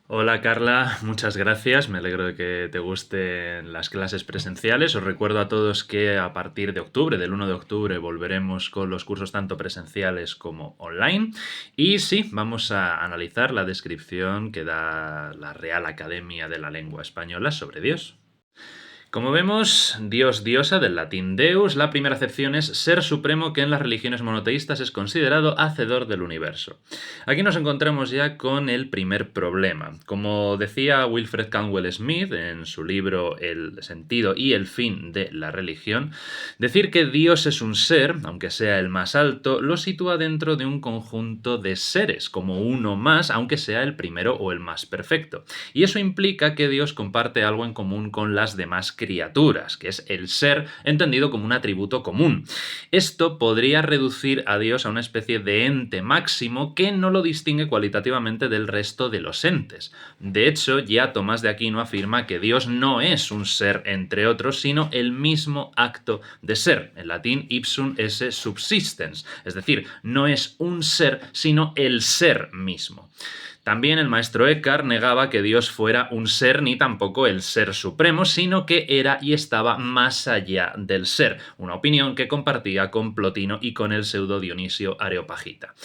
Hola Carla, muchas gracias. Me alegro de que te gusten las clases presenciales. Os recuerdo a todos que a partir de octubre, del 1 de octubre, volveremos con los cursos tanto presenciales como online. Y sí, vamos a analizar la descripción que da la Real Academia de la Lengua Española sobre Dios. Como vemos, Dios, diosa, del latín deus, la primera acepción es ser supremo que en las religiones monoteístas es considerado hacedor del universo. Aquí nos encontramos ya con el primer problema. Como decía Wilfred Cantwell Smith en su libro El sentido y el fin de la religión, decir que Dios es un ser, aunque sea el más alto, lo sitúa dentro de un conjunto de seres, como uno más, aunque sea el primero o el más perfecto. Y eso implica que Dios comparte algo en común con las demás criaturas, que es el ser entendido como un atributo común. Esto podría reducir a Dios a una especie de ente máximo que no lo distingue cualitativamente del resto de los entes. De hecho, ya Tomás de Aquino afirma que Dios no es un ser entre otros, sino el mismo acto de ser, en latín ipsum esse subsistens, es decir, no es un ser, sino el ser mismo. También el maestro Eckhart negaba que Dios fuera un ser ni tampoco el ser supremo, sino que era y estaba más allá del ser, una opinión que compartía con Plotino y con el pseudo Dionisio Areopagita.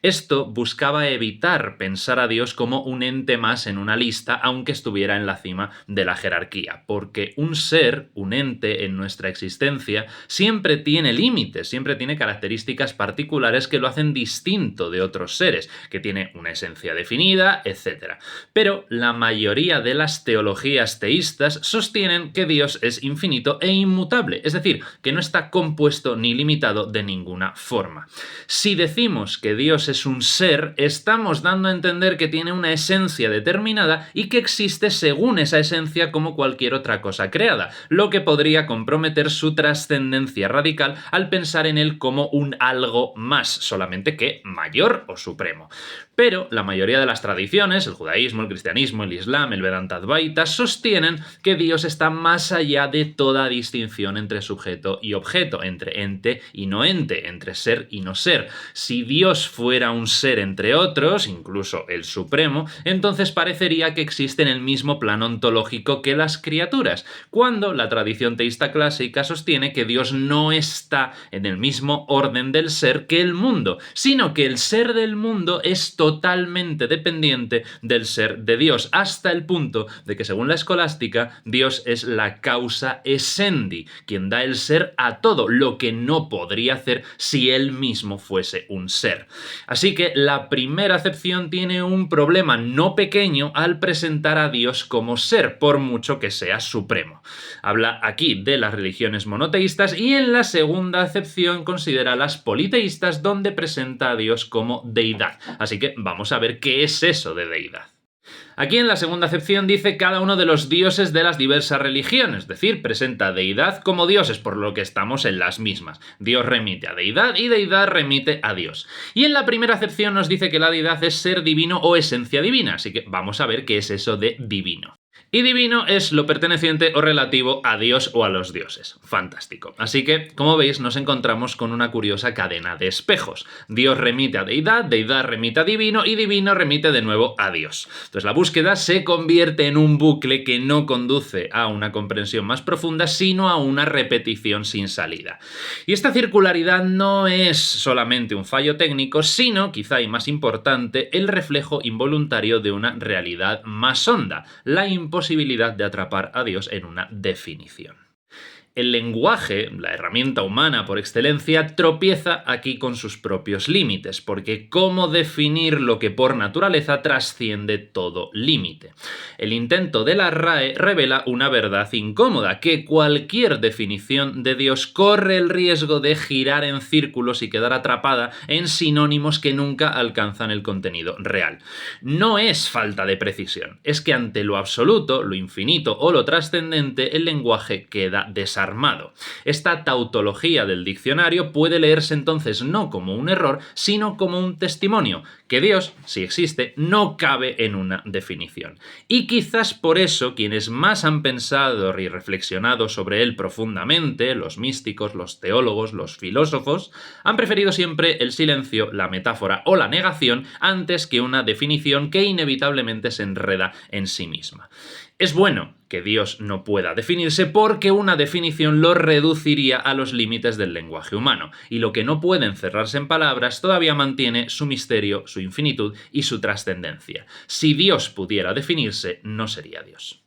Esto buscaba evitar pensar a Dios como un ente más en una lista, aunque estuviera en la cima de la jerarquía, porque un ser, un ente en nuestra existencia, siempre tiene límites, siempre tiene características particulares que lo hacen distinto de otros seres, que tiene una esencia definida, etc. Pero la mayoría de las teologías teístas sostienen que Dios es infinito e inmutable, es decir, que no está compuesto ni limitado de ninguna forma. Si decimos que Dios es un ser, estamos dando a entender que tiene una esencia determinada y que existe según esa esencia como cualquier otra cosa creada, lo que podría comprometer su trascendencia radical al pensar en él como un algo más, solamente que mayor o supremo. Pero la mayoría de las tradiciones, el judaísmo, el cristianismo, el islam, el Vedanta Advaita, sostienen que Dios está más allá de toda distinción entre sujeto y objeto, entre ente y no ente, entre ser y no ser. Si Dios fuera un ser entre otros, incluso el supremo, entonces parecería que existe en el mismo plano ontológico que las criaturas, cuando la tradición teísta clásica sostiene que Dios no está en el mismo orden del ser que el mundo, sino que el ser del mundo es totalmente dependiente del ser de Dios, hasta el punto de que, según la escolástica, Dios es la causa essendi, quien da el ser a todo, lo que no podría hacer si él mismo fuese un ser. Así que la primera acepción tiene un problema no pequeño al presentar a Dios como ser, por mucho que sea supremo. Habla aquí de las religiones monoteístas y en la segunda acepción considera las politeístas, donde presenta a Dios como deidad. Así que vamos a ver qué es eso de deidad. Aquí en la segunda acepción dice cada uno de los dioses de las diversas religiones, es decir, presenta deidad como dioses, por lo que estamos en las mismas. Dios remite a deidad y deidad remite a Dios. Y en la primera acepción nos dice que la deidad es ser divino o esencia divina, así que vamos a ver qué es eso de divino. Y divino es lo perteneciente o relativo a Dios o a los dioses. Fantástico. Así que, como veis, nos encontramos con una curiosa cadena de espejos. Dios remite a deidad, deidad remite a divino y divino remite de nuevo a Dios. Entonces la búsqueda se convierte en un bucle que no conduce a una comprensión más profunda, sino a una repetición sin salida. Y esta circularidad no es solamente un fallo técnico, sino, quizá y más importante, el reflejo involuntario de una realidad más honda, la imposibilidad de atrapar a Dios en una definición. El lenguaje, la herramienta humana por excelencia, tropieza aquí con sus propios límites, porque ¿cómo definir lo que por naturaleza trasciende todo límite? El intento de la RAE revela una verdad incómoda, que cualquier definición de Dios corre el riesgo de girar en círculos y quedar atrapada en sinónimos que nunca alcanzan el contenido real. No es falta de precisión, es que ante lo absoluto, lo infinito o lo trascendente, el lenguaje queda desarrollado. desarmado. Esta tautología del diccionario puede leerse entonces no como un error, sino como un testimonio, que Dios, si existe, no cabe en una definición. Y quizás por eso quienes más han pensado y reflexionado sobre él profundamente, los místicos, los teólogos, los filósofos, han preferido siempre el silencio, la metáfora o la negación antes que una definición que inevitablemente se enreda en sí misma. Es bueno que Dios no pueda definirse porque una definición lo reduciría a los límites del lenguaje humano, y lo que no puede encerrarse en palabras todavía mantiene su misterio, su infinitud y su trascendencia. Si Dios pudiera definirse, no sería Dios.